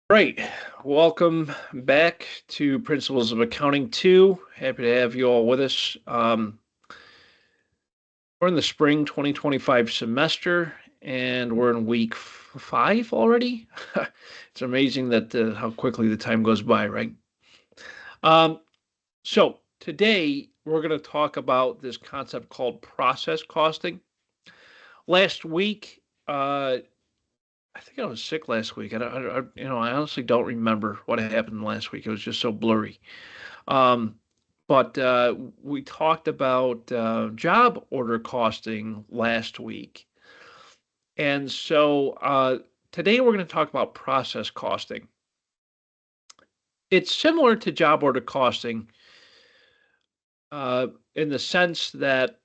Right. Welcome back to Principles of Accounting 2. Happy to have you all with us. We're in the spring 2025 semester, and we're in week five already. It's amazing that how quickly the time goes by, right? Um, so today we're going to talk about this concept called process costing. Last week, I think I was sick last week. I honestly don't remember what happened last week. It was just so blurry. Um, but we talked about job order costing last week. And so today we're going to talk about process costing. It's similar to job order costing uh, in the sense that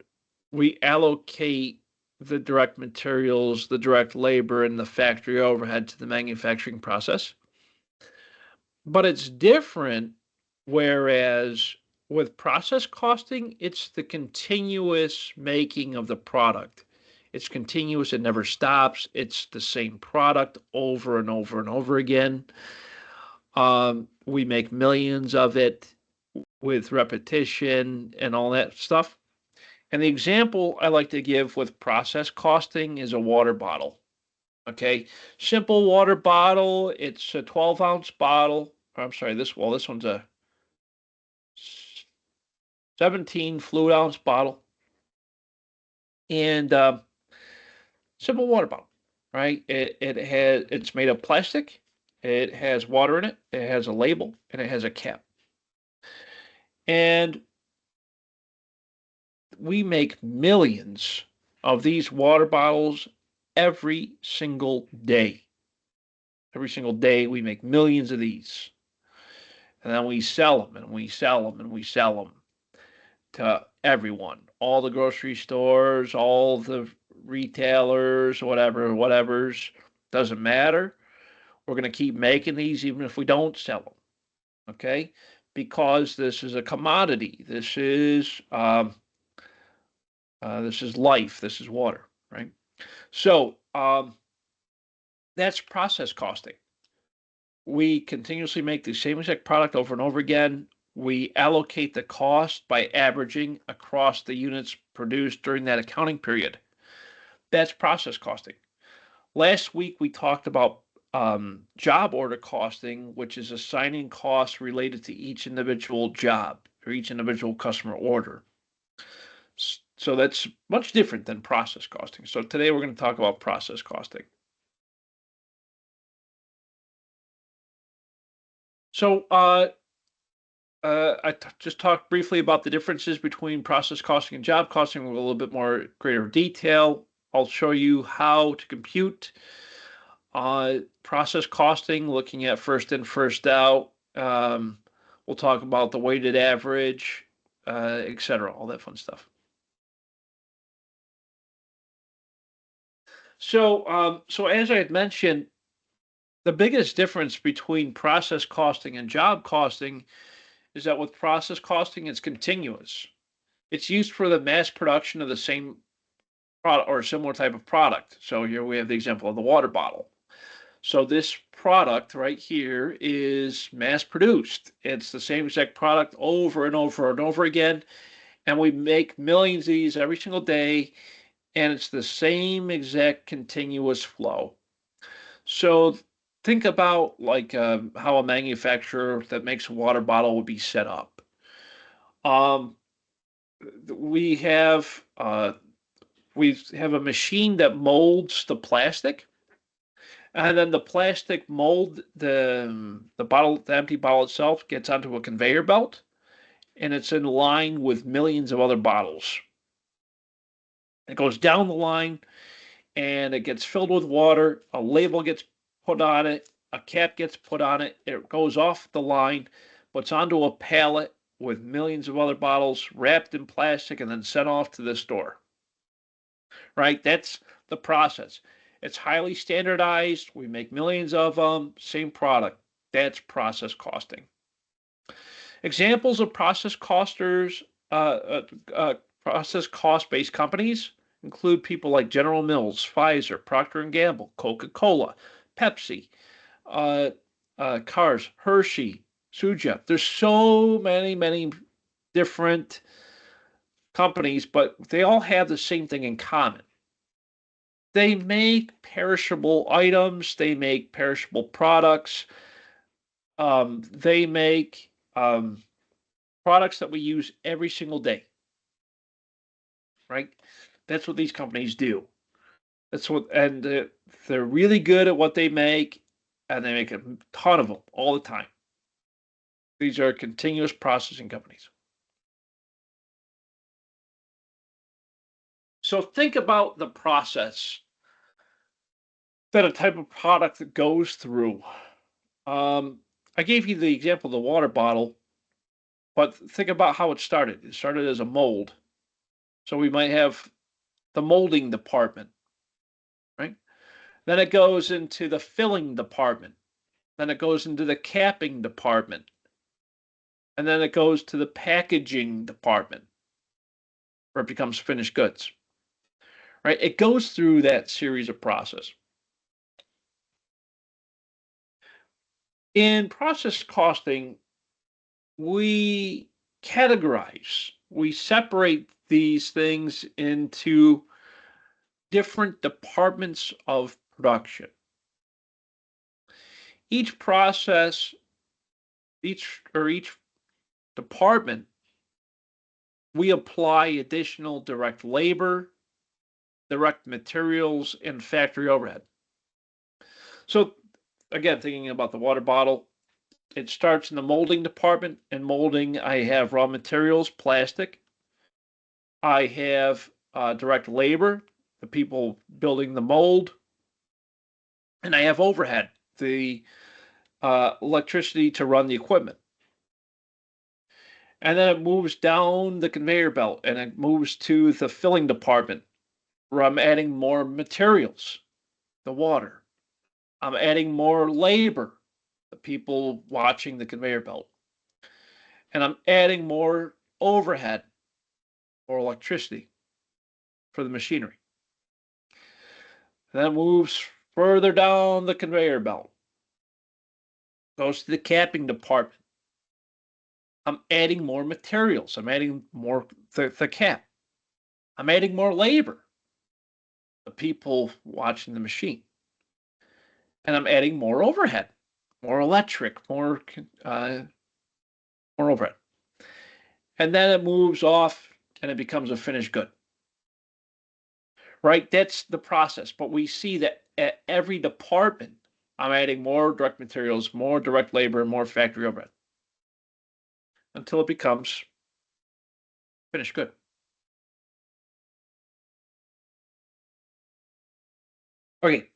we allocate the direct materials, the direct labor, and the factory overhead to the manufacturing process. But it's different, whereas with process costing, it's the continuous making of the product. It's continuous, it never stops. It's the same product over and over and over again. We make millions of it with repetition and all that stuff. And the example I like to give with process costing is a water bottle. Okay, simple water bottle. It's a 12-ounce bottle. I'm sorry, this one's a 17 fluid ounce bottle and simple water bottle, right? It's made of plastic. It has water in it. It has a label and it has a cap. And we make millions of these water bottles every single day. Every single day, we make millions of these. And then we sell them and we sell them and we sell them to everyone, all the grocery stores, all the retailers, whatever's, doesn't matter. We're going to keep making these even if we don't sell them, okay? Because this is a commodity. This is life. This is water, right? So that's process costing. We continuously make the same exact product over and over again. We allocate the cost by averaging across the units produced during that accounting period. That's process costing. Last week, we talked about job order costing, which is assigning costs related to each individual job or each individual customer order. So that's much different than process costing. So today, we're going to talk about process costing. So just talked briefly about the differences between process costing and job costing with a little bit more greater detail. I'll show you how to compute process costing, looking at first in, first out. We'll talk about the weighted average, etc., all that fun stuff. So as I had mentioned, the biggest difference between process costing and job costing is that with process costing, it's continuous. It's used for the mass production of the same product or a similar type of product. So here we have the example of the water bottle. So this product right here is mass produced. It's the same exact product over and over and over again. And we make millions of these every single day. And it's the same exact continuous flow. So think about like how a manufacturer that makes a water bottle would be set up. Um, we have we have a machine that molds the plastic, and then the plastic mold, the empty bottle itself gets onto a conveyor belt, and it's in line with millions of other bottles. It goes down the line, and it gets filled with water. A label gets put on it, a cap gets put on it. It goes off the line, puts onto a pallet with millions of other bottles wrapped in plastic, and then sent off to the store. Right? That's the process. It's highly standardized. We make millions of them, same product. That's process costing. Examples of process cost-based companies include people like General Mills, Pfizer, Procter and Gamble, Coca-Cola, Pepsi, uh, cars, Hershey, Suja. There's so many different companies, but they all have the same thing in common. They make perishable items, they make perishable products, they make products that we use every single day, right? That's what these companies do. And they're really good at what they make, and they make a ton of them all the time. These are continuous processing companies. So think about the process that a type of product that goes through. I gave you the example of the water bottle, but think about how it started. It started as a mold. So we might have the molding department, right? Then it goes into the filling department. Then it goes into the capping department. And then it goes to the packaging department where it becomes finished goods, right? It goes through that series of process. In process costing, we categorize, we separate these things into different departments of production. Each process, each department, we apply additional direct labor, direct materials, and factory overhead. So again, thinking about the water bottle, it starts in the molding department. In molding, I have raw materials, plastic. I have direct labor, the people building the mold. And I have overhead, the electricity to run the equipment. And then it moves down the conveyor belt and it moves to the filling department where I'm adding more materials, the water. I'm adding more labor, the people watching the conveyor belt. And I'm adding more overhead or electricity for the machinery. Then it moves further down the conveyor belt, goes to the capping department. I'm adding more materials. I'm adding more the cap. I'm adding more labor, the people watching the machine. And I'm adding more overhead, more electric, more overhead. And then it moves off and it becomes a finished good. Right? That's the process. But we see that at every department, I'm adding more direct materials, more direct labor, and more factory overhead until it becomes finished good. Okay.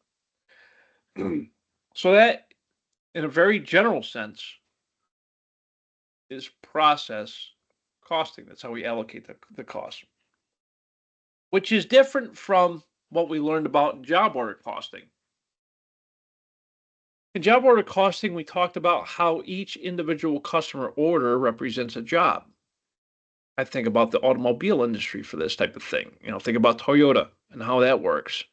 So that, in a very general sense, is process costing. That's how we allocate the cost, which is different from what we learned about in job order costing. In job order costing, we talked about how each individual customer order represents a job. I think about the automobile industry for this type of thing. Think about Toyota and how that works.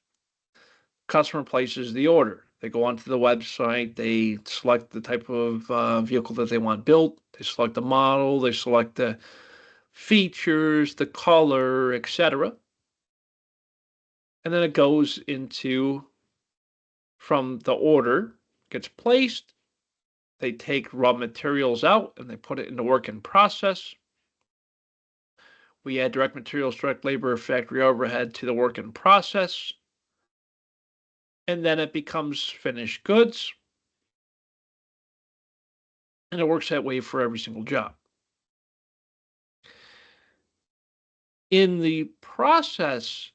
Customer places the order. They go onto the website, they select the type of vehicle that they want built, they select the model, they select the features, the color, etc. And then it goes into, from the order, gets placed, they take raw materials out and they put it into work in process. We add direct materials, direct labor, factory overhead to the work in process. And then it becomes finished goods. And it works that way for every single job. In the process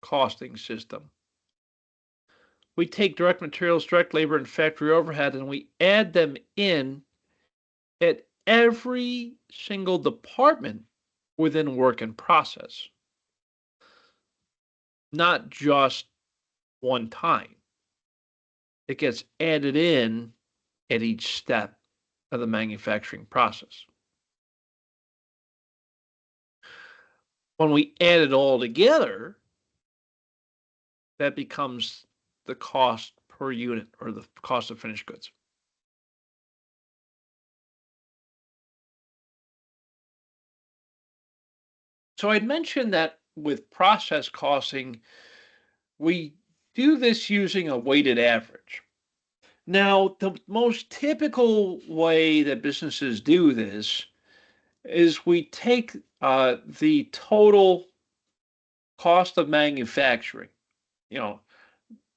costing system, we take direct materials, direct labor, and factory overhead, and we add them in at every single department within work in process, not just one time. It gets added in at each step of the manufacturing process. When we add it all together, that becomes the cost per unit, or the cost of finished goods. So I'd mentioned that with process costing, we do this using a weighted average. Now, the most typical way that businesses do this is we take the total cost of manufacturing, you know,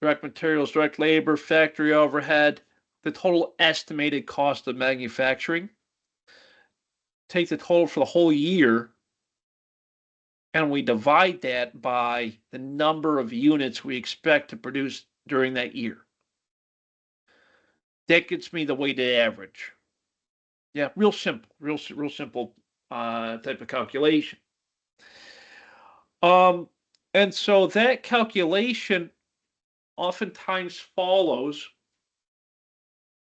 direct materials, direct labor, factory overhead, the total estimated cost of manufacturing, take the total for the whole year, and we divide that by the number of units we expect to produce during that year. That gets me the weighted average. Yeah, real simple, real simple type of calculation. Um, and so that calculation oftentimes follows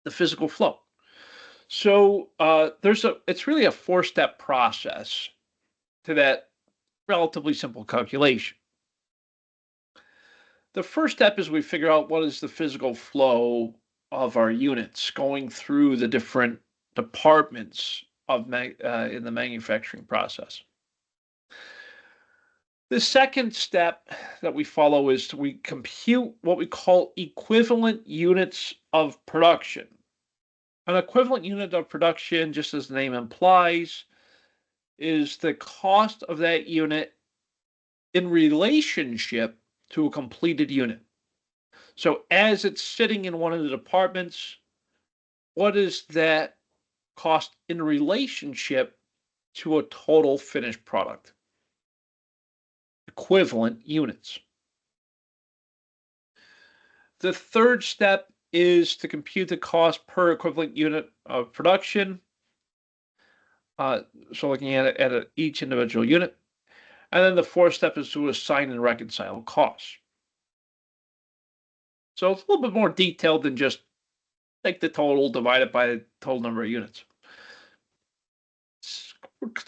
the physical flow. So it's really a four-step process to that relatively simple calculation. The first step is we figure out what is the physical flow of our units going through the different departments in the manufacturing process. The second step that we follow is we compute what we call equivalent units of production. An equivalent unit of production, just as the name implies, is the cost of that unit in relationship to a completed unit. So as it's sitting in one of the departments, what is that cost in relationship to a total finished product? Equivalent units. The third step is to compute the cost per equivalent unit of production. So looking at each individual unit. And then the fourth step is to assign and reconcile costs. So it's a little bit more detailed than just take the total divided by the total number of units. It's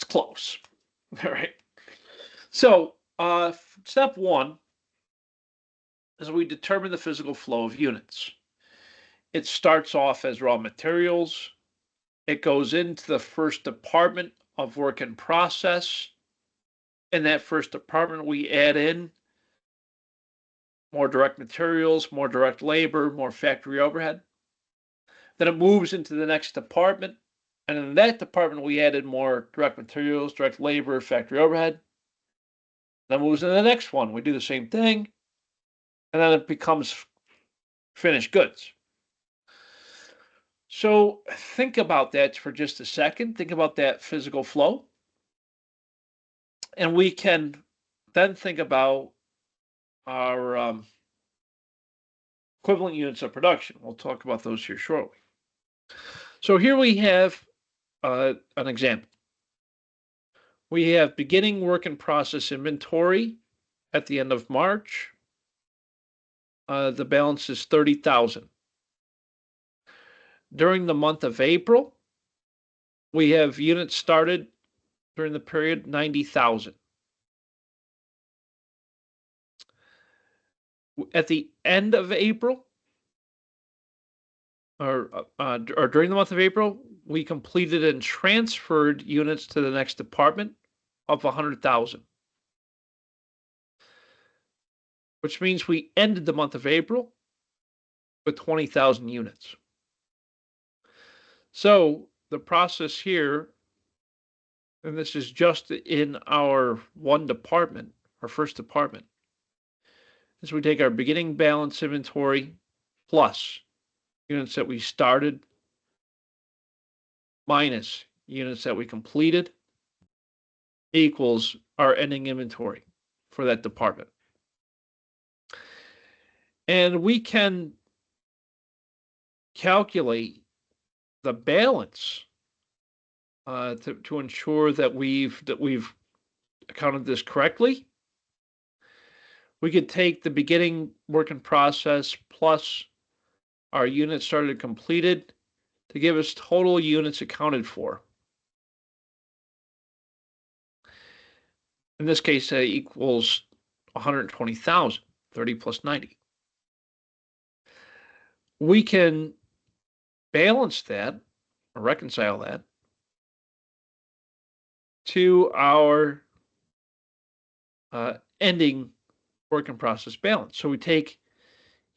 close. All right. So step one is we determine the physical flow of units. It starts off as raw materials. It goes into the first department of work in process. In that first department, we add in more direct materials, more direct labor, more factory overhead. Then it moves into the next department. And in that department, we added more direct materials, direct labor, factory overhead. Then moves into the next one. We do the same thing. And then it becomes finished goods. So think about that for just a second. Think about that physical flow. And we can then think about our equivalent units of production. We'll talk about those here shortly. So here we have an example. We have beginning work in process inventory at the end of March. The balance is 30,000. During the month of April, we have units started during the period 90,000. At the end of April, or during the month of April, we completed and transferred units to the next department of 100,000, which means we ended the month of April with 20,000 units. So the process here, and this is just in our one department, our first department, is we take our beginning balance inventory plus units that we started minus units that we completed equals our ending inventory for that department. And we can calculate the balance to ensure that we've accounted this correctly. We could take the beginning work in process plus our units started completed to give us total units accounted for. In this case, equals 120,000, 30 plus 90. we can balance that or reconcile that to our ending work in process balance. So we take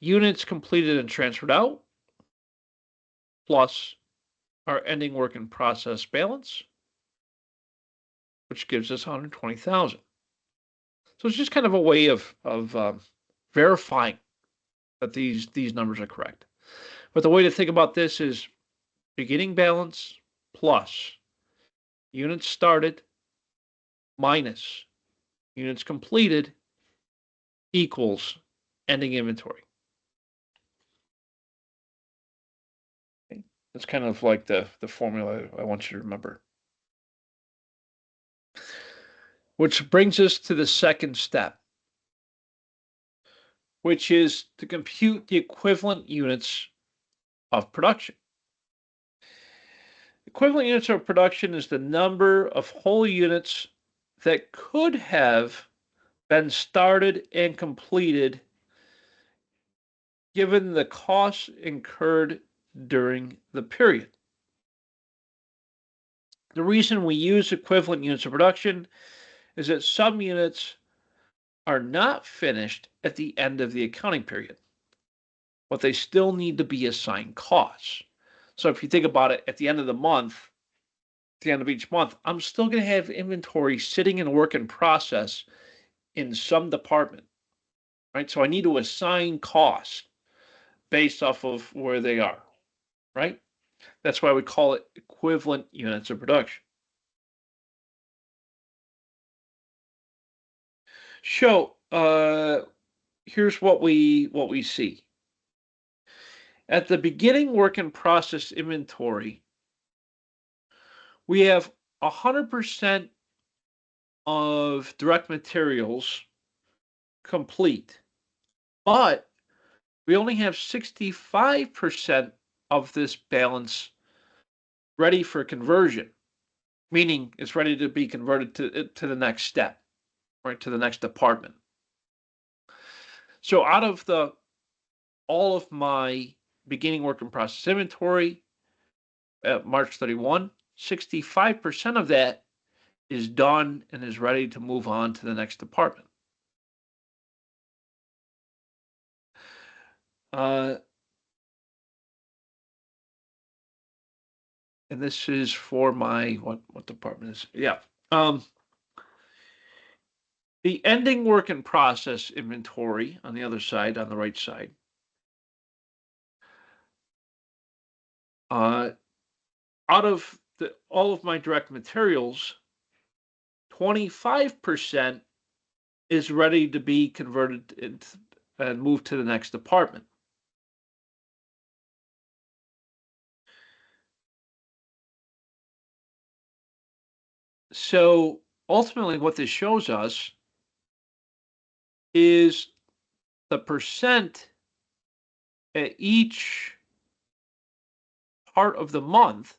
units completed and transferred out plus our ending work in process balance, which gives us 120,000. So it's just kind of a way of verifying that these numbers are correct. But the way to think about this is beginning balance plus units started minus units completed equals ending inventory. Okay. That's kind of like the formula I want you to remember. Which brings us to the second step, which is to compute the equivalent units of production. Equivalent units of production is the number of whole units that could have been started and completed given the costs incurred during the period. The reason we use equivalent units of production is that some units are not finished at the end of the accounting period, but they still need to be assigned costs. So if you think about it, at the end of the month, at the end of each month, I'm still going to have inventory sitting in work in process in some department, right? So I need to assign costs based off of where they are, right? That's why we call it equivalent units of production. So here's what we see. At the beginning work in process inventory, we have 100% of direct materials complete, but we only have 65% of this balance ready for conversion, meaning it's ready to be converted to the next step, right, to the next department. So out of all of my beginning work in process inventory at March 31, 65% of that is done and is ready to move on to the next department. And this is for my what department is? Yeah. The ending work in process inventory on the other side, on the right side, out of all of my direct materials, 25% is ready to be converted and moved to the next department. So ultimately, what this shows us is the percent at each part of the month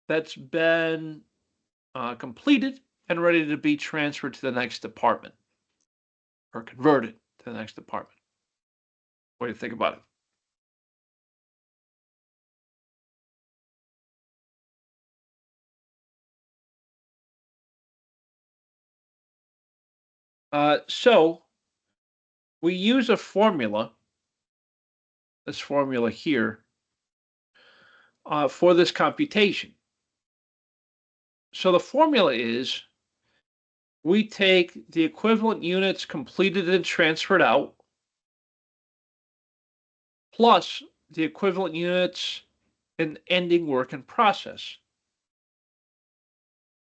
that's been completed and ready to be transferred to the next department or converted to the next department. What do you think about it? So we use a formula, this formula here, for this computation. So the formula is we take the equivalent units completed and transferred out plus the equivalent units in ending work in process.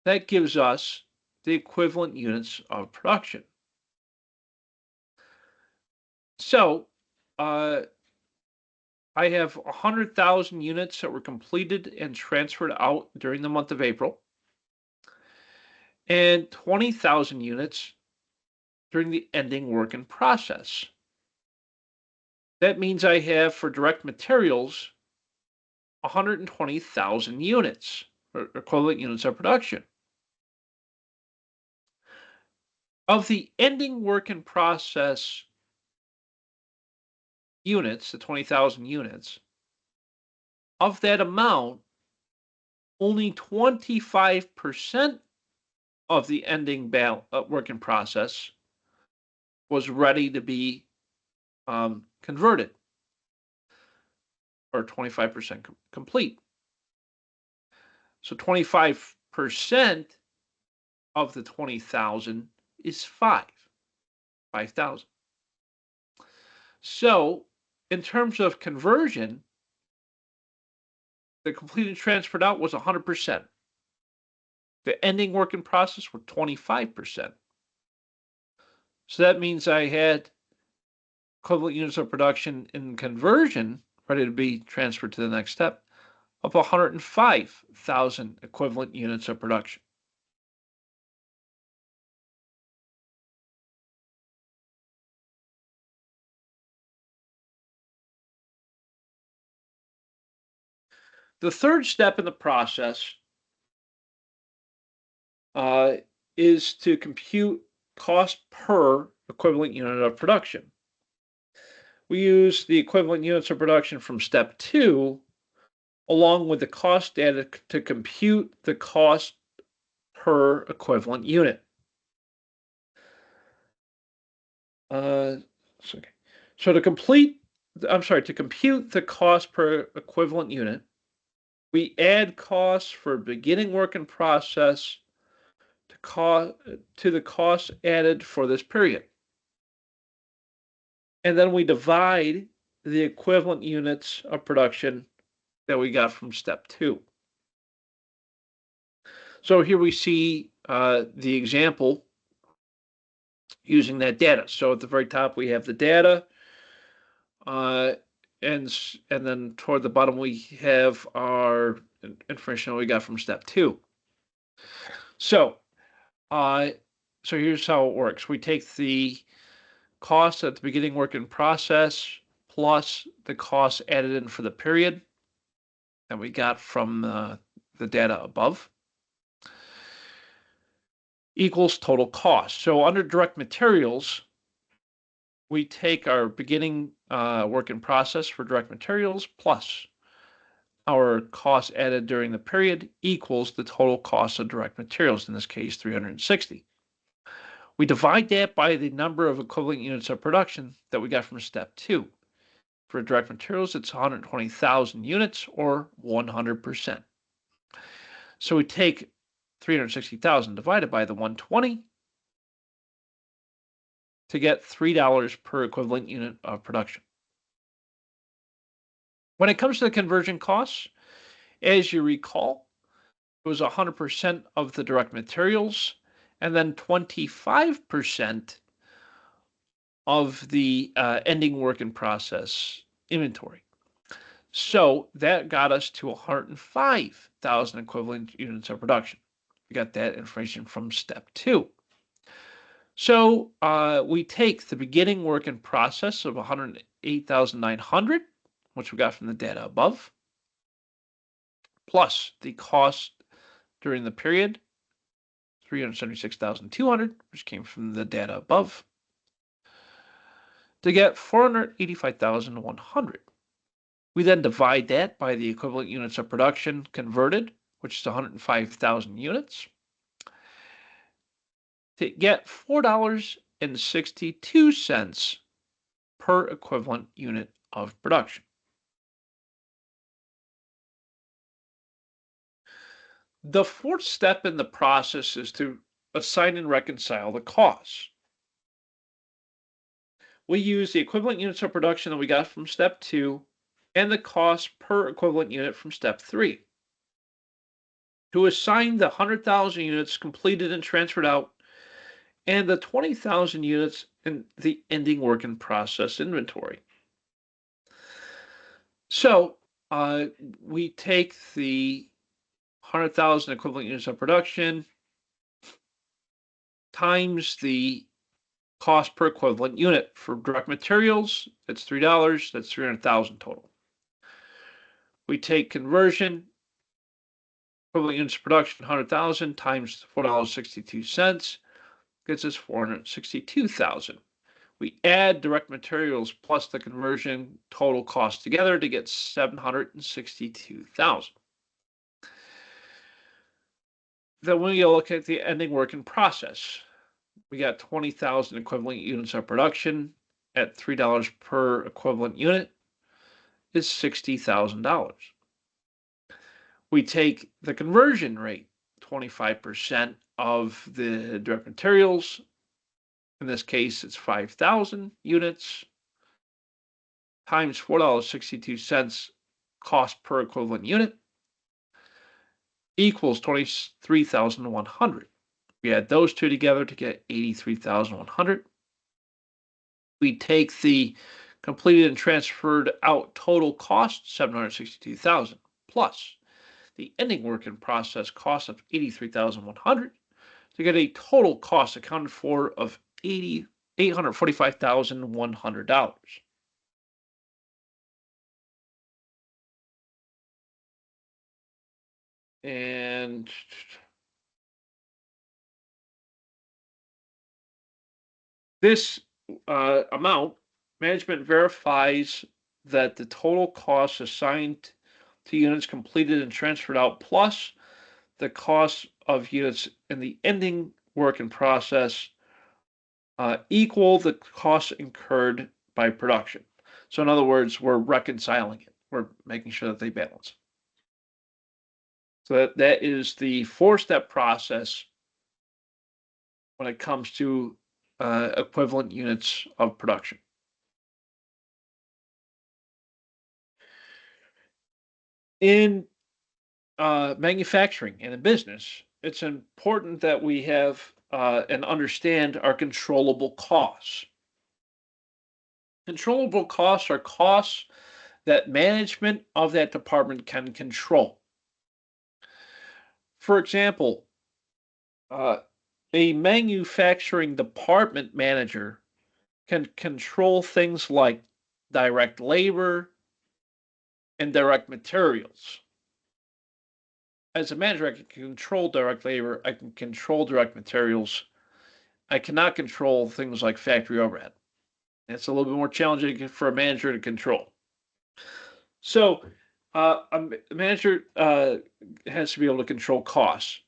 That gives us the equivalent units of production. So I have 100,000 units that were completed and transferred out during the month of April, and 20,000 units during the ending work in process. That means I have for direct materials 120,000 units, or equivalent units of production. Of the ending work in process units, the 20,000 units, of that amount, only 25% of the ending work in process was ready to be converted, or 25% complete. So 25% of the 20,000 is 5,000. So in terms of conversion, the completed transferred out was 100%. The ending work in process were 25%. So that means I had equivalent units of production in conversion ready to be transferred to the next step of 105,000 equivalent units of production. The third step in the process is to compute cost per equivalent unit of production. We use the equivalent units of production from step 2 along with the cost data to compute the cost per equivalent unit. Okay. So to compute the cost per equivalent unit, we add costs for beginning work in process to the costs added for this period. And then we divide the equivalent units of production that we got from step 2. So here we see the example using that data. So at the very top, we have the data, and then toward the bottom, we have our information that we got from step 2. So here's how it works. We take the cost at the beginning work in process plus the cost added in for the period that we got from the data above equals total cost. So under direct materials, we take our beginning work in process for direct materials plus our cost added during the period equals the total cost of direct materials, in this case 360. We divide that by the number of equivalent units of production that we got from step 2. For direct materials, it's 120,000 units, or 100%. So we take 360,000 divided by the 120 to get $3 per equivalent unit of production. When it comes to the conversion costs, as you recall, it was 100% of the direct materials and then 25% of the ending work in process inventory. So that got us to 105,000 equivalent units of production. We got that information from step 2. So we take the beginning work in process of 108,900, which we got from the data above, plus the cost during the period, 376,200, which came from the data above, to get 485,100. We then divide that by the equivalent units of production converted, which is 105,000 units, to get $4.62 per equivalent unit of production. The fourth step in the process is to assign and reconcile the costs. We use the equivalent units of production that we got from step 2 and the cost per equivalent unit from step 3 to assign the 100,000 units completed and transferred out and the 20,000 units in the ending work in process inventory. So we take the 100,000 equivalent units of production times the cost per equivalent unit. For direct materials, that's $3. That's 300,000 total. We take conversion, equivalent units of production, 100,000 times $4.62 gets us 462,000. We add direct materials plus the conversion total cost together to get 762,000. Then we look at the ending work in process. We got 20,000 equivalent units of production at $3 per equivalent unit is $60,000. We take the conversion rate, 25% of the direct materials. In this case, it's 5,000 units times $4.62 cost per equivalent unit equals 23,100. We add those two together to get 83,100. We take the completed and transferred out total cost, 762,000, plus the ending work in process cost of 83,100 to get a total cost accounted for of $845,100. And this amount, management verifies that the total costs assigned to units completed and transferred out plus the cost of units in the ending work in process equal the costs incurred by production. So in other words, we're reconciling it. We're making sure that they balance. So that is the four-step process when it comes to equivalent units of production. In manufacturing and in business, it's important that we have and understand our controllable costs. Controllable costs are costs that management of that department can control. For example, a manufacturing department manager can control things like direct labor and direct materials. As a manager, I can control direct labor, I can control direct materials. I cannot control things like factory overhead. It's a little bit more challenging for a manager to control. So, a manager has to be able to control costs.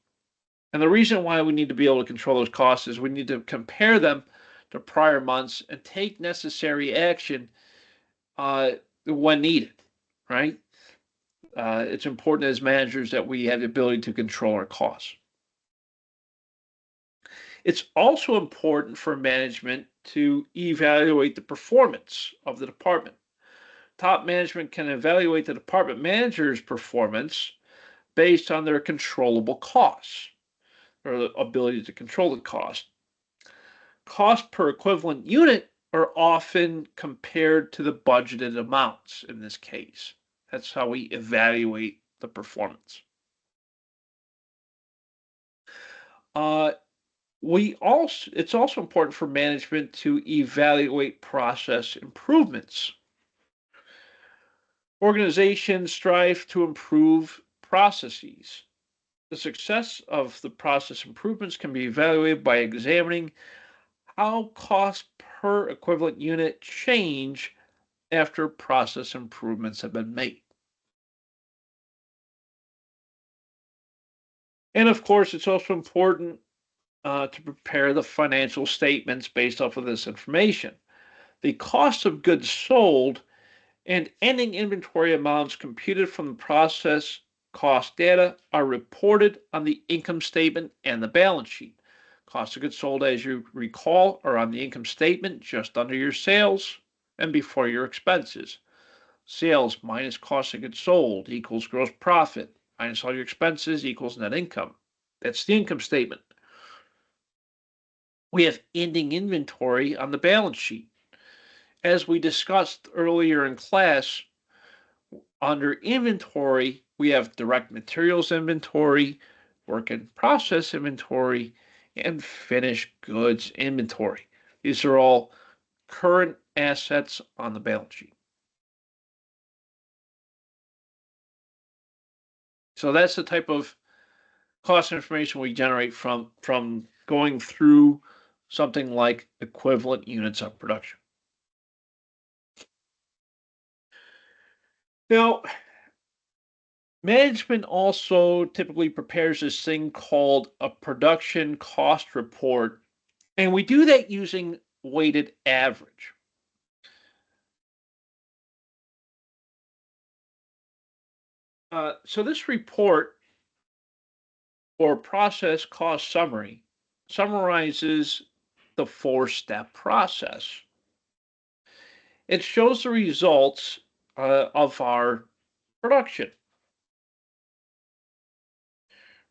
And the reason why we need to be able to control those costs is we need to compare them to prior months and take necessary action when needed, right? It's important as managers that we have the ability to control our costs. It's also important for management to evaluate the performance of the department. Top management can evaluate the department manager's performance based on their controllable costs or the ability to control the cost. Cost per equivalent unit are often compared to the budgeted amounts in this case. That's how we evaluate the performance. It's also important for management to evaluate process improvements. Organizations strive to improve processes. The success of the process improvements can be evaluated by examining how costs per equivalent unit change after process improvements have been made. And of course, it's also important to prepare the financial statements based off of this information. The cost of goods sold and ending inventory amounts computed from the process cost data are reported on the income statement and the balance sheet. Cost of goods sold, as you recall, are on the income statement just under your sales and before your expenses. Sales minus cost of goods sold equals gross profit minus all your expenses equals net income. That's the income statement. We have ending inventory on the balance sheet. As we discussed earlier in class, under inventory, we have direct materials inventory, work in process inventory, and finished goods inventory. These are all current assets on the balance sheet. So that's the type of cost information we generate from going through something like equivalent units of production. Now, management also typically prepares this thing called a production cost report, and we do that using weighted average. So this report or process cost summary summarizes the four-step process. It shows the results of our production,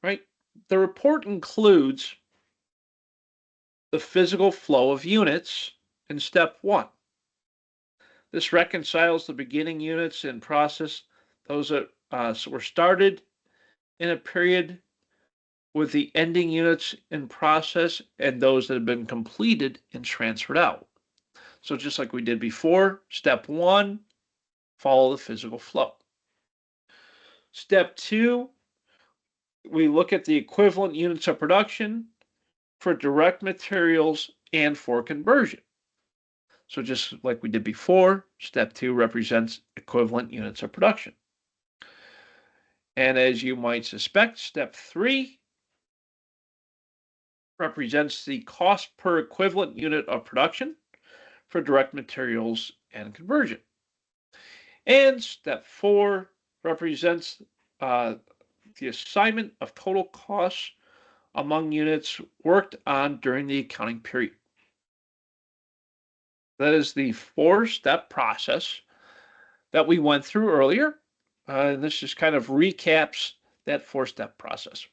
right? The report includes the physical flow of units in step one. This reconciles the beginning units in process, those that were started in a period, with the ending units in process and those that have been completed and transferred out. So just like we did before, step one, follow the physical flow. Step two, we look at the equivalent units of production for direct materials and for conversion. So just like we did before, step two represents equivalent units of production. And as you might suspect, step three represents the cost per equivalent unit of production for direct materials and conversion. And step four represents the assignment of total costs among units worked on during the accounting period. That is the four-step process that we went through earlier. And this just kind of recaps that four-step process.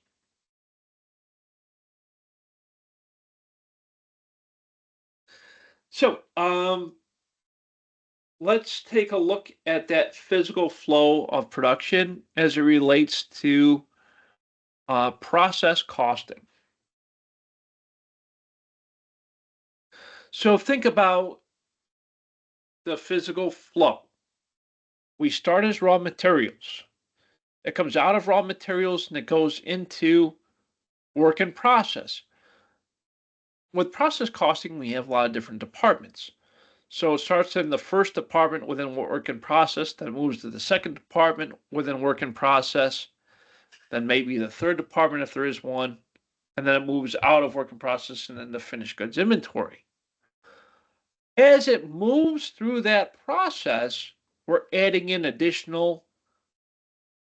So let's take a look at that physical flow of production as it relates to process costing. So think about the physical flow. We start as raw materials. It comes out of raw materials and it goes into work in process. With process costing, we have a lot of different departments. So it starts in the first department within work in process, then moves to the second department within work in process, then maybe the third department if there is one, and then it moves out of work in process and then the finished goods inventory. As it moves through that process, we're adding in additional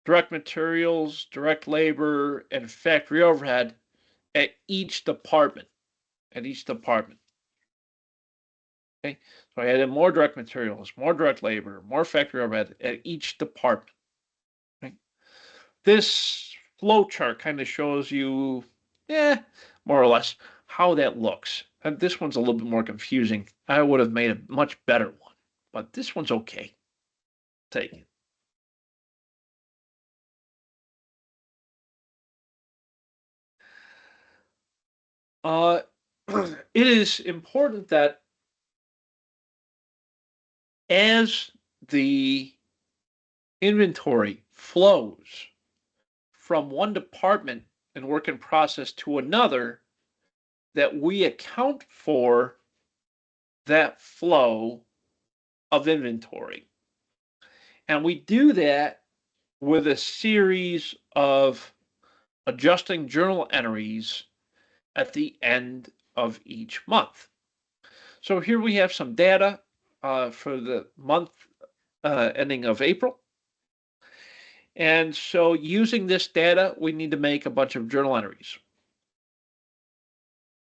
direct materials, direct labor, and factory overhead at each department. At each department. Okay, so I added more direct materials, more direct labor, more factory overhead at each department. Okay? This flow chart kind of shows you, more or less how that looks. And this one's a little bit more confusing. I would have made a much better one, but this one's okay. Take it. Uh, it is important that as the inventory flows from one department and work in process to another, that we account for that flow of inventory. And we do that with a series of adjusting journal entries at the end of each month. So here we have some data for the month ending of April. And so using this data, we need to make a bunch of journal entries.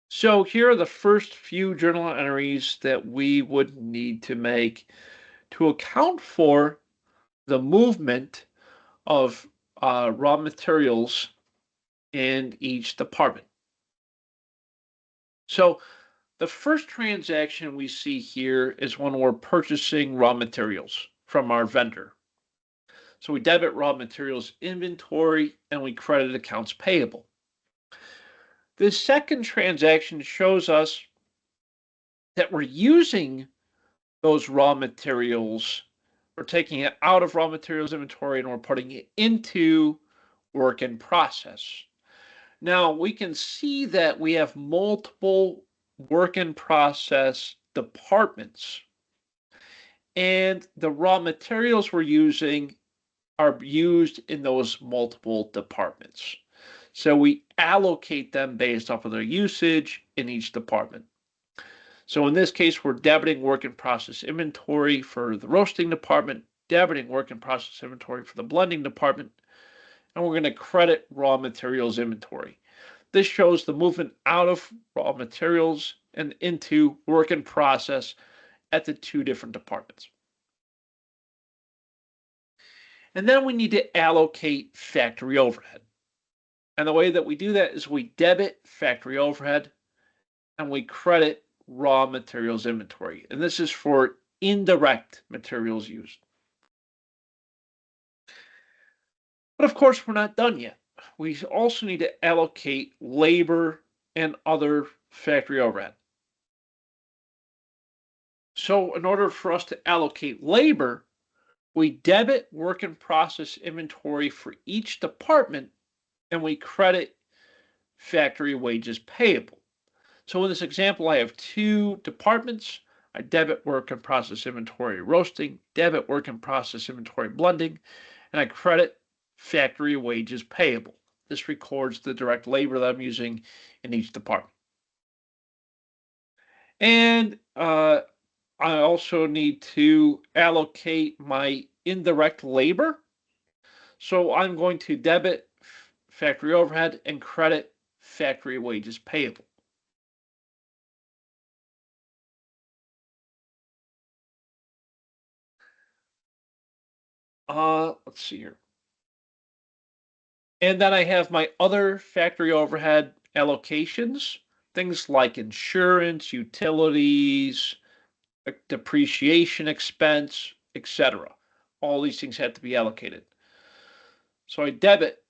So here are the first few journal entries that we would need to make to account for the movement of raw materials in each department. So the first transaction we see here is when we're purchasing raw materials from our vendor. So we debit raw materials inventory and we credit accounts payable. The second transaction shows us that we're using those raw materials, we're taking it out of raw materials inventory and we're putting it into work in process. Now we can see that we have multiple work in process departments. And the raw materials we're using are used in those multiple departments. So we allocate them based off of their usage in each department. So in this case, we're debiting work in process inventory for the roasting department, debiting work in process inventory for the blending department, and we're going to credit raw materials inventory. This shows the movement out of raw materials and into work in process at the two different departments. And then we need to allocate factory overhead. And the way that we do that is we debit factory overhead and we credit raw materials inventory. And this is for indirect materials used. But of course, we're not done yet. We also need to allocate labor and other factory overhead. So in order for us to allocate labor, we debit work in process inventory for each department and we credit factory wages payable. So in this example, I have two departments. I debit work in process inventory roasting, debit work in process inventory blending, and I credit factory wages payable. This records the direct labor that I'm using in each department. And I also need to allocate my indirect labor. So I'm going to debit factory overhead and credit factory wages payable. Let's see here. And then I have my other factory overhead allocations, things like insurance, utilities, depreciation expense, etc. All these things have to be allocated. So I debit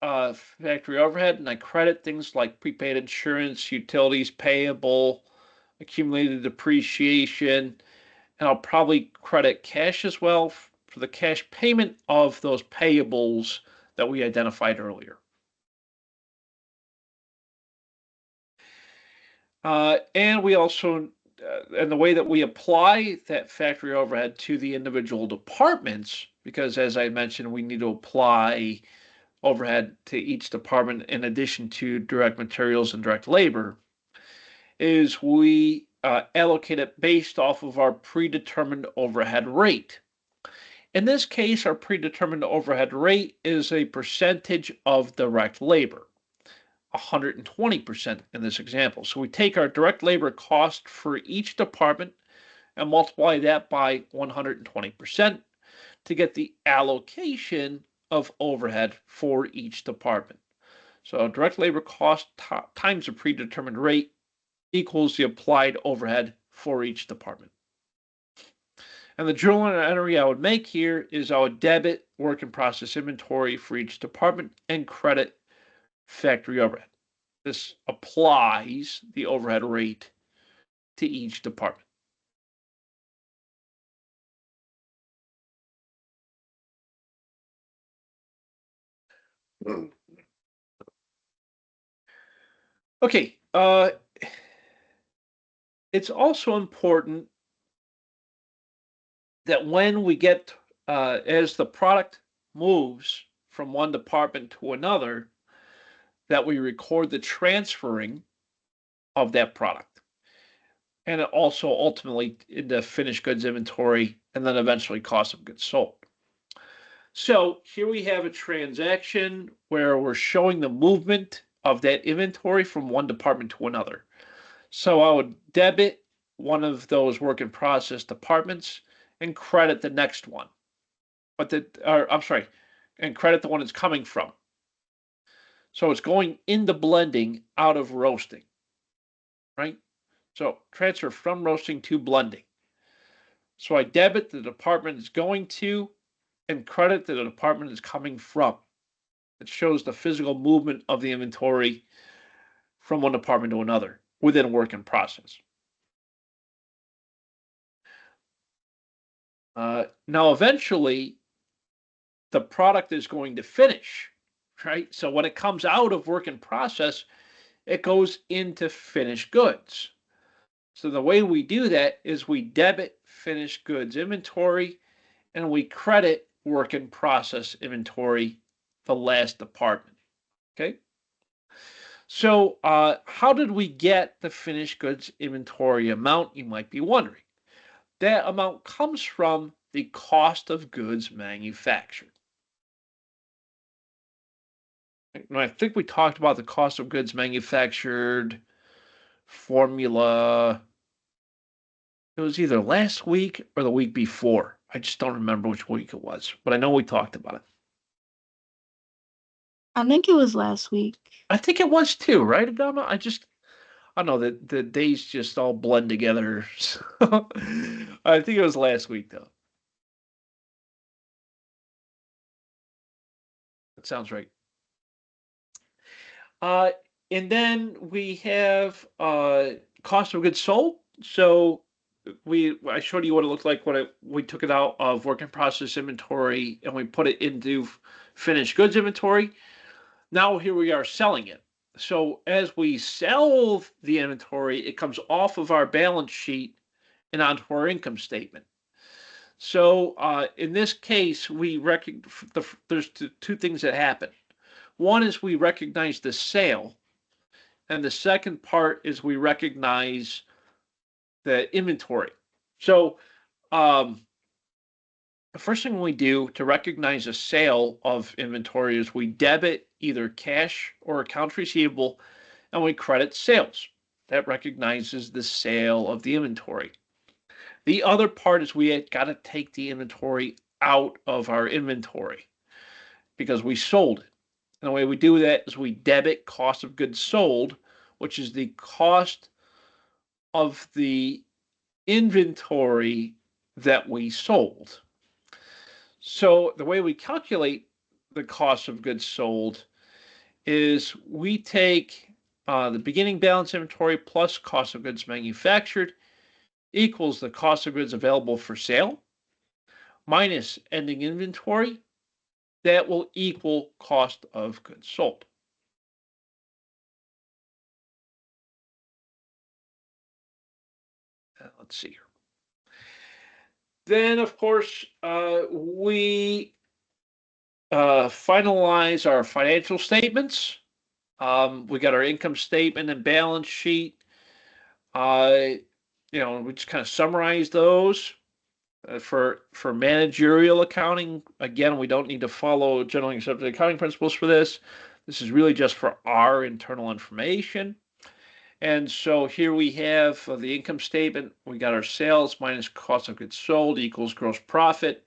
factory overhead and I credit things like prepaid insurance, utilities payable, accumulated depreciation, and I'll probably credit cash as well for the cash payment of those payables that we identified earlier. And we also, and the way that we apply that factory overhead to the individual departments, because as I mentioned, we need to apply overhead to each department in addition to direct materials and direct labor, is we allocate it based off of our predetermined overhead rate. In this case, our predetermined overhead rate is a percentage of direct labor. 120% in this example. So we take our direct labor cost for each department and multiply that by 120% to get the allocation of overhead for each department. So direct labor cost times the predetermined rate equals the applied overhead for each department. And the journal entry I would make here is I would debit work in process inventory for each department and credit factory overhead. This applies the overhead rate to each department. Okay, it's also important that when we get, as the product moves from one department to another, that we record the transferring of that product. And it also ultimately into finished goods inventory and then eventually cost of goods sold. So here we have a transaction where we're showing the movement of that inventory from one department to another. So I would debit one of those work in process departments and credit the next one. I'm sorry, and credit the one it's coming from. So it's going into blending out of roasting, right? So transfer from roasting to blending. So I debit the department it's going to and credit the department it's coming from. It shows the physical movement of the inventory from one department to another within a work in process. Now, eventually, the product is going to finish, right? So when it comes out of work in process, it goes into finished goods. So the way we do that is we debit finished goods inventory and we credit work in process inventory, the last department. Okay. So how did we get the finished goods inventory amount, you might be wondering? That amount comes from the cost of goods manufactured. And I think we talked about the cost of goods manufactured formula. It was either last week or the week before. I just don't remember which week it was, but I know we talked about it. I think it was last week. I think it was too, right, Adama? I don't know, the days just all blend together. So I think it was last week though. That sounds right. Uh, and then we have cost of goods sold. So I showed you what it looked like when we took it out of work in process inventory and we put it into finished goods inventory. Now here we are selling it. So as we sell the inventory, it comes off of our balance sheet and onto our income statement. So in this case, there's two things that happen. One is we recognize the sale, and the second part is we recognize the inventory. So um, the first thing we do to recognize a sale of inventory is we debit either cash or accounts receivable, and we credit sales. That recognizes the sale of the inventory. The other part is we got to take the inventory out of our inventory because we sold it. And the way we do that is we debit cost of goods sold, which is the cost of the inventory that we sold. So the way we calculate the cost of goods sold is we take the beginning balance inventory plus cost of goods manufactured equals the cost of goods available for sale minus ending inventory. That will equal cost of goods sold. Let's see here. Then, of course, we finalize our financial statements. We got our income statement and balance sheet. We just kind of summarize those. For managerial accounting, again, we don't need to follow generally accepted accounting principles for this. This is really just for our internal information. And so here we have the income statement. We got our sales minus cost of goods sold equals gross profit.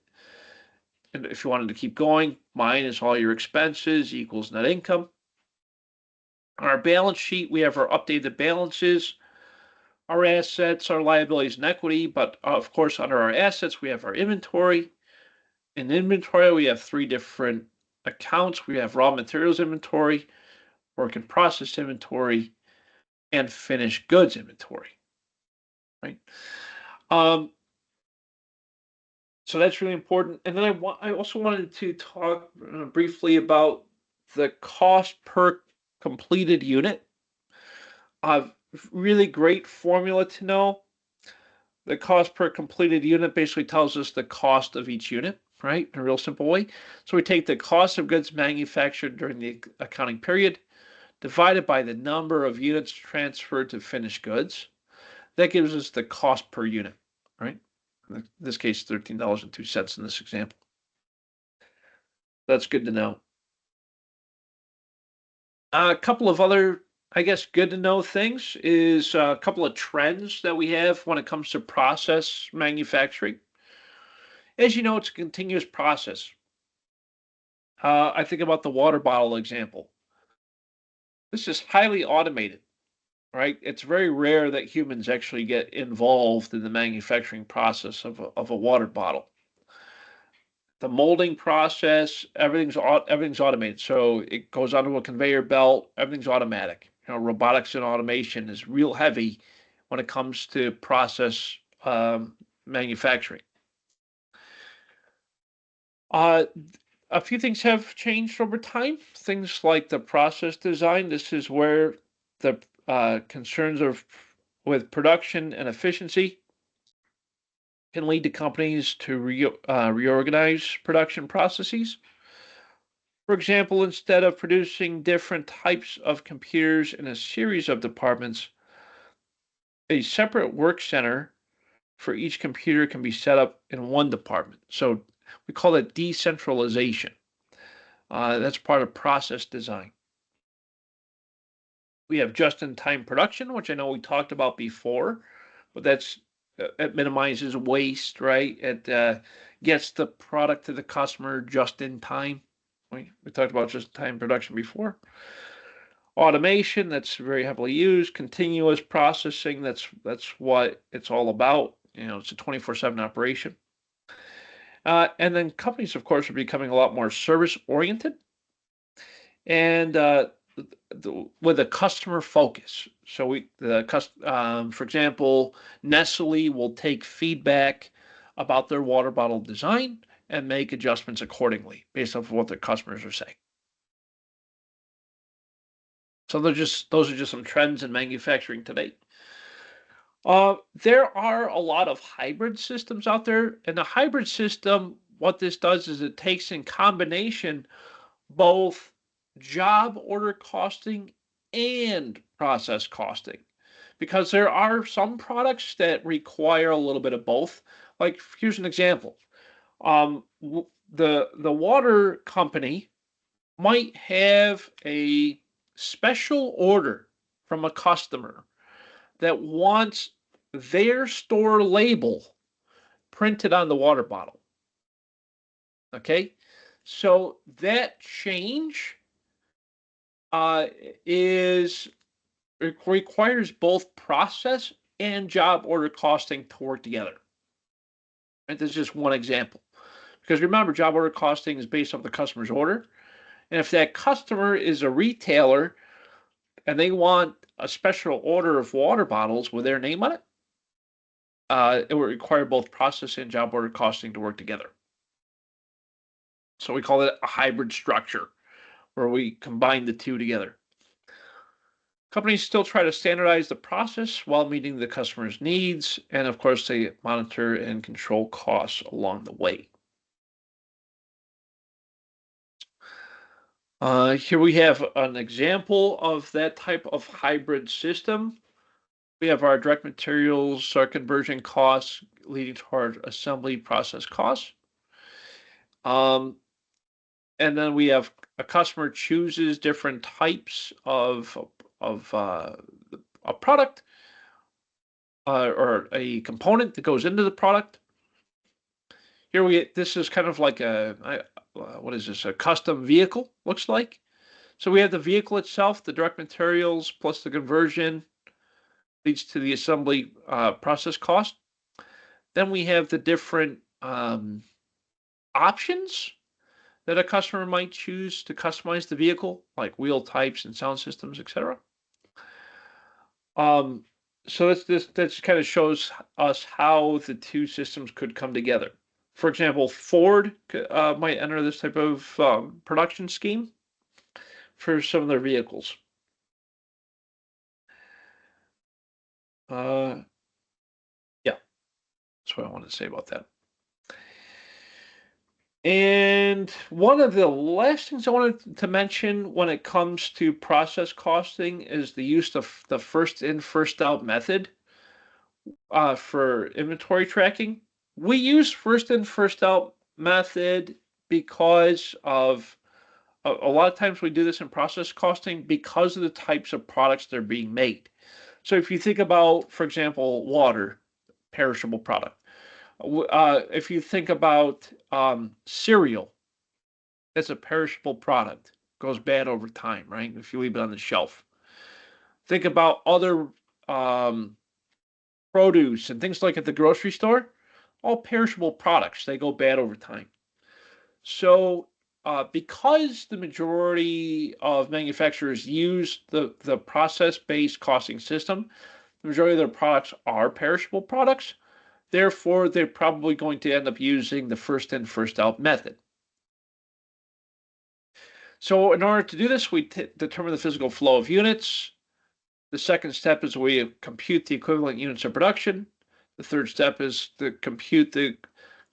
And if you wanted to keep going, minus all your expenses equals net income. On our balance sheet, we have our updated balances, our assets, our liabilities, and equity. But of course, under our assets, we have our inventory. In inventory, we have three different accounts. We have raw materials inventory, work in process inventory, and finished goods inventory. Right. Um, so that's really important. And then I also wanted to talk briefly about the cost per completed unit. A really great formula to know. The cost per completed unit basically tells us the cost of each unit, right? In a real simple way. So we take the cost of goods manufactured during the accounting period, divided by the number of units transferred to finished goods. That gives us the cost per unit, right? In this case, $13.02 in this example. That's good to know. A couple of other, I guess, good to know things is a couple of trends that we have when it comes to process manufacturing. As you know, it's a continuous process. I think about the water bottle example. This is highly automated, right? It's very rare that humans actually get involved in the manufacturing process of a water bottle. The molding process, everything's automated. So it goes onto a conveyor belt, everything's automatic. Robotics and automation is real heavy when it comes to process manufacturing. Uh, a few things have changed over time. Things like the process design. This is where the concerns of with production and efficiency can lead to companies to reorganize production processes. For example, instead of producing different types of computers in a series of departments, a separate work center for each computer can be set up in one department. So we call it decentralization. That's part of process design. We have just-in-time production, which I know we talked about before, but it minimizes waste, right? It gets the product to the customer just in time. We talked about just-in-time production before. Automation, that's very heavily used. Continuous processing, that's what it's all about. It's a 24/7 operation. And then companies, of course, are becoming a lot more service-oriented and with a customer focus. So for example, Nestle will take feedback about their water bottle design and make adjustments accordingly based off of what their customers are saying. So those are just some trends in manufacturing today. There are a lot of hybrid systems out there, and the hybrid system, what this does is it takes in combination both job order costing and process costing, because there are some products that require a little bit of both. Like, here's an example. The water company might have a special order from a customer that wants their store label printed on the water bottle. Okay, so that change is requires both process and job order costing to work together. And this is just one example, because remember, job order costing is based on the customer's order, and if that customer is a retailer and they want a special order of water bottles with their name on it, it would require both process and job order costing to work together. So we call it a hybrid structure, where we combine the two together. Companies still try to standardize the process while meeting the customer's needs, and of course, they monitor and control costs along the way. Here we have an example of that type of hybrid system. We have our direct materials, conversion costs leading toward assembly process costs. And then we have a customer chooses different types of a product or a component that goes into the product. Here this is kind of like what is this? A custom vehicle looks like. So we have the vehicle itself, the direct materials plus the conversion leads to the assembly process cost. Then we have the different options that a customer might choose to customize the vehicle, like wheel types and sound systems, etc. So that kind of shows us how the two systems could come together. For example, Ford might enter this type of production scheme for some of their vehicles. Yeah, that's what I wanted to say about that. And one of the last things I wanted to mention when it comes to process costing is the use of the first in, first out method for inventory tracking. We use first in, first out method because of a lot of times we do this in process costing because of the types of products that are being made. So if you think about, for example, water, perishable product. If you think about cereal, it's a perishable product. Goes bad over time, right? If you leave it on the shelf. Think about other produce and things like at the grocery store, all perishable products. They go bad over time. So because the majority of manufacturers use the process-based costing system, the majority of their products are perishable products. Therefore, they're probably going to end up using the first in, first out method. So in order to do this, we determine the physical flow of units, The second step is we compute the equivalent units of production. The third step is to compute the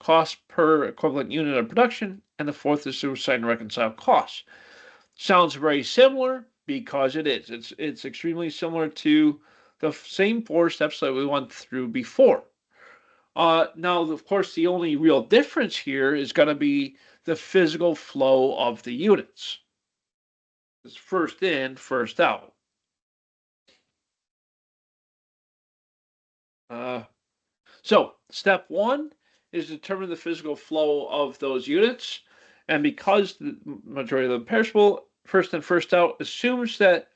cost per equivalent unit of production. And the fourth is to assign and reconcile costs. Sounds very similar because it is. It's extremely similar to the same 4 steps that we went through before. Now, of course, the only real difference here is going to be the physical flow of the units. It's first in, first out. So step 1 is determine the physical flow of those units. And because the majority of them perishable, first in, first out assumes that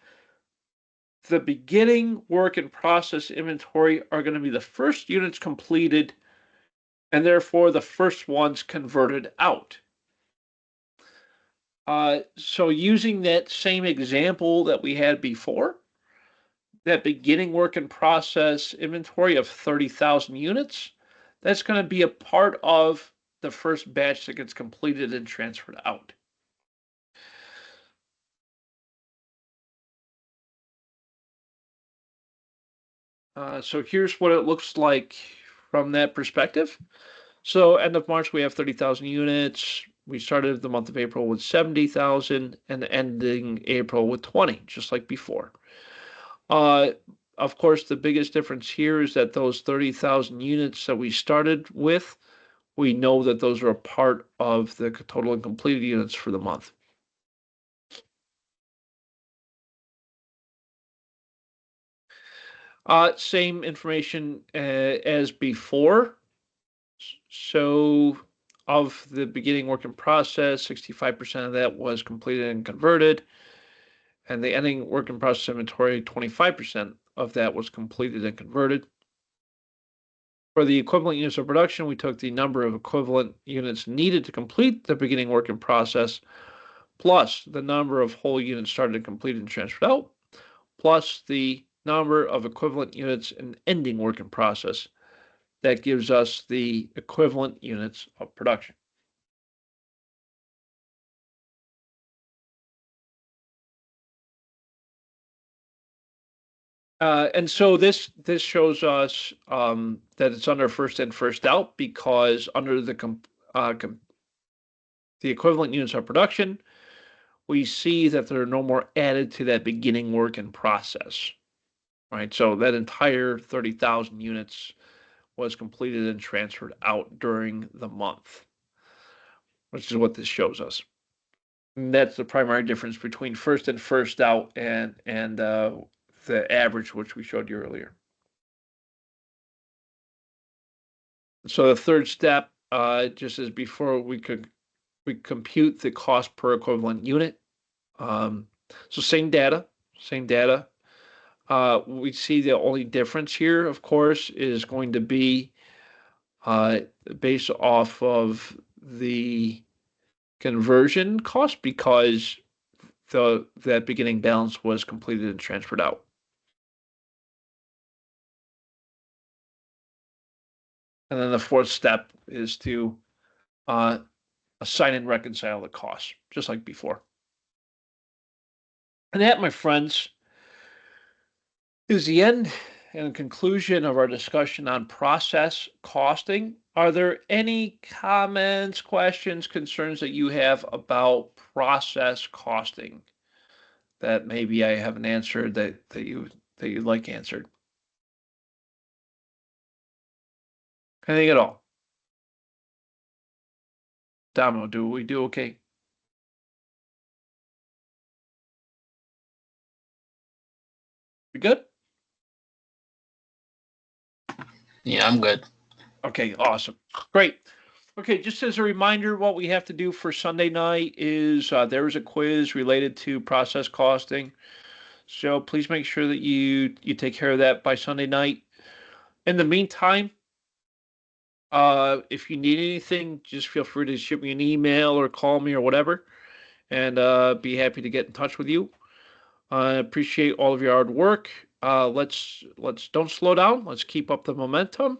the beginning work in process inventory are going to be the first units completed and therefore the first ones converted out. So using that same example that we had before, that beginning work in process inventory of 30,000 units, that's going to be a part of the first batch that gets completed and transferred out. So here's what it looks like from that perspective. So end of March, we have 30,000 units. We started the month of April with 70,000 and ending April with 20, just like before. Of course, the biggest difference here is that those 30,000 units that we started with, we know that those are a part of the total and completed units for the month. Same information as before. So of the beginning work in process, 65% of that was completed and converted. And the ending work in process inventory, 25% of that was completed and converted. For the equivalent units of production, we took the number of equivalent units needed to complete the beginning work in process, plus the number of whole units started and completed and transferred out, plus the number of equivalent units in ending work in process. That gives us the equivalent units of production. And so this shows us that it's under first in, first out because under the equivalent units of production, we see that there are no more added to that beginning work in process, right? So that entire 30,000 units was completed and transferred out during the month, which is what this shows us. And that's the primary difference between first in, first out and the average, which we showed you earlier. So the third step, just as before, we compute the cost per equivalent unit. So same data. We see the only difference here, of course, is going to be based off of the conversion cost because that beginning balance was completed and transferred out. And then the fourth step is to assign and reconcile the costs, just like before. And that, my friends, is the end and conclusion of our discussion on process costing. Are there any comments, questions, concerns that you have about process costing that maybe I haven't answered that you'd like answered? Anything at all? Domino, do we do okay? We good? Yeah, I'm good. Okay, awesome. Great. Okay, just as a reminder, what we have to do for Sunday night is there is a quiz related to process costing. So please make sure that you take care of that by Sunday night. In the meantime, if you need anything, just feel free to shoot me an email or call me or whatever, and be happy to get in touch with you. I appreciate all of your hard work. Let's don't slow down. Let's keep up the momentum.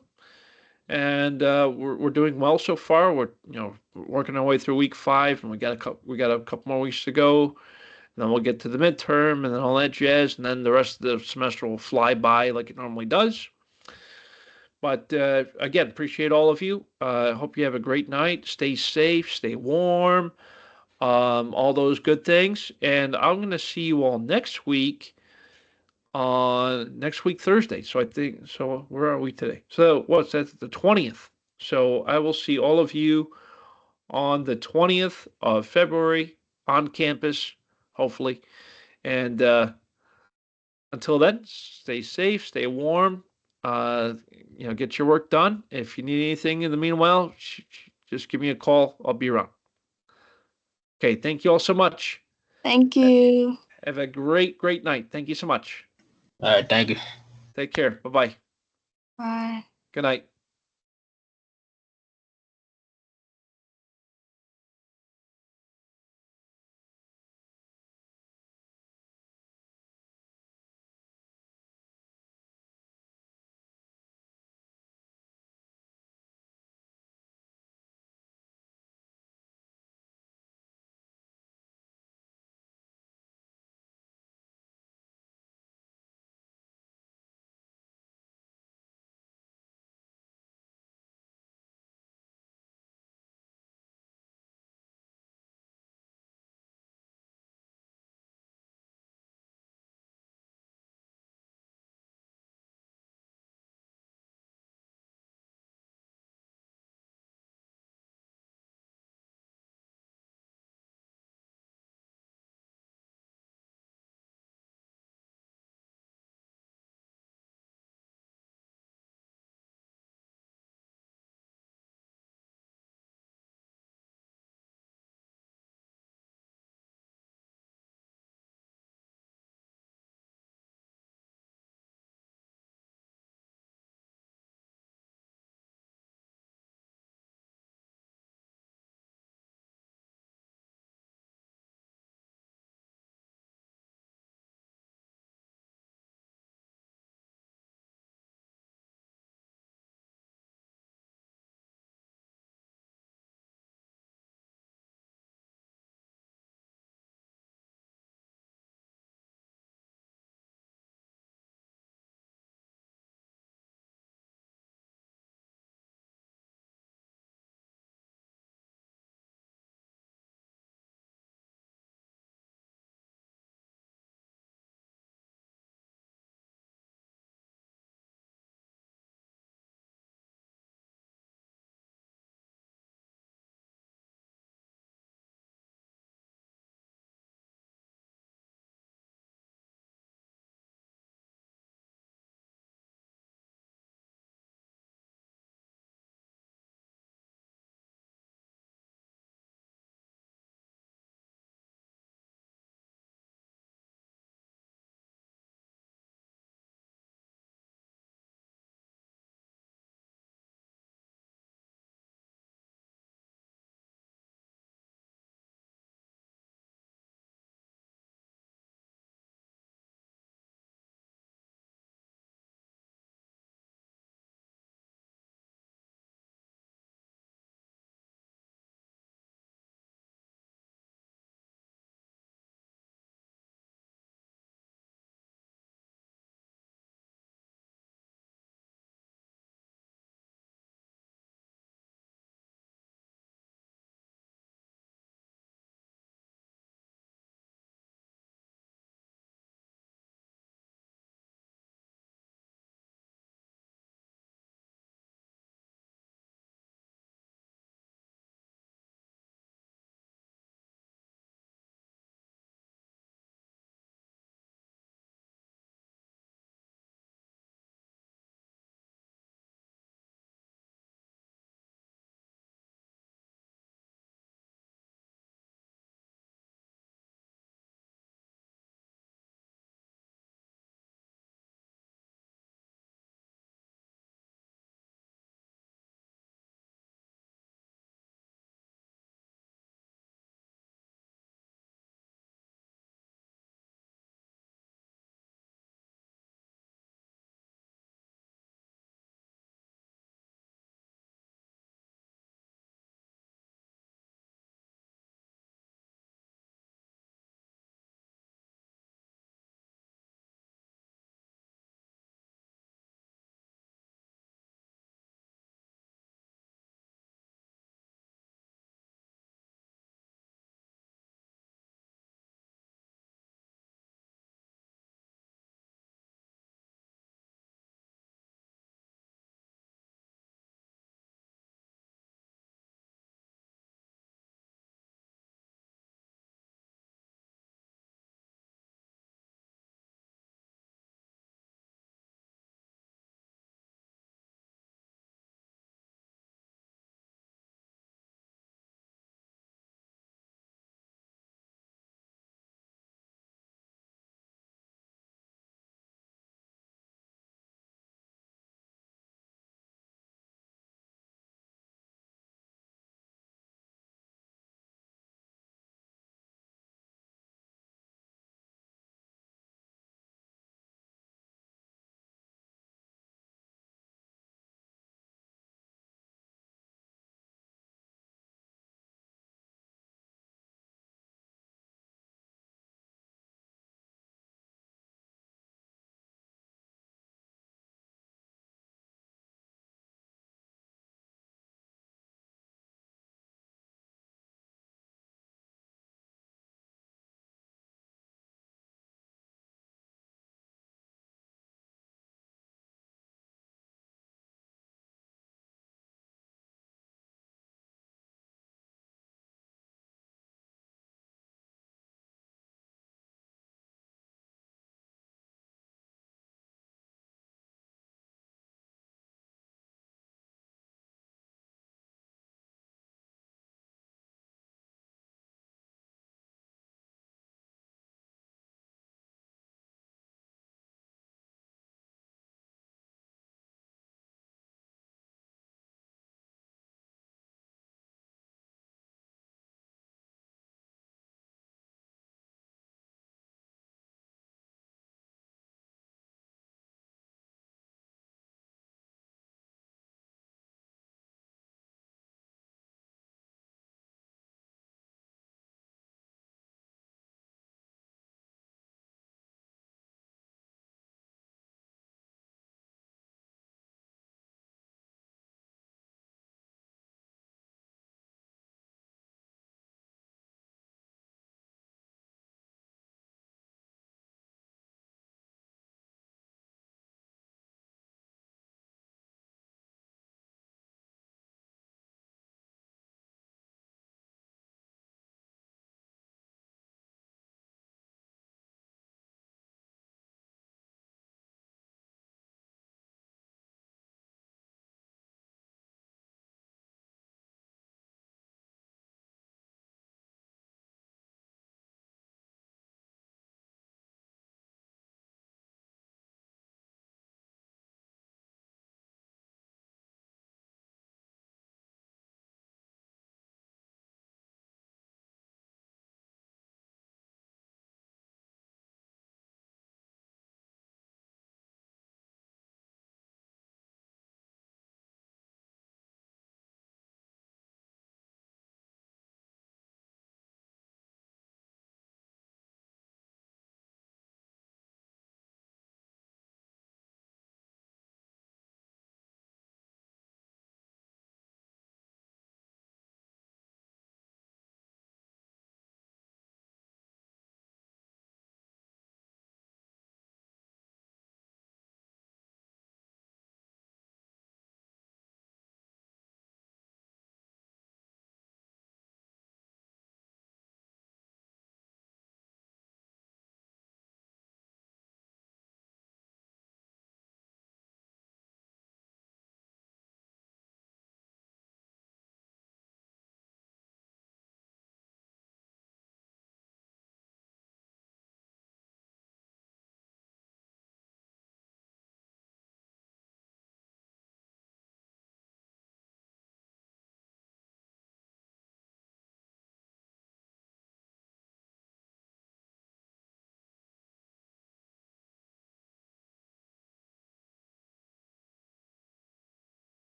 And we're doing well so far. We're working our way through week 5, and we got a couple more weeks to go. then we'll get to the midterm and then all that jazz. And then the rest of the semester will fly by like it normally does. But again, appreciate all of you. I hope you have a great night. Stay safe, stay warm, all those good things. And I'm going to see you all next week Thursday. So I think, so where are we today? So what's that? The 20th. So I will see all of you on the 20th of February on campus, hopefully. And until then, stay safe, stay warm. Get your work done. If you need anything in the meanwhile, just give me a call. I'll be around. Okay, thank you all so much. Thank you. Have a great, great night. Thank you so much. All right, thank you. Take care. Bye-bye. Bye. Good night.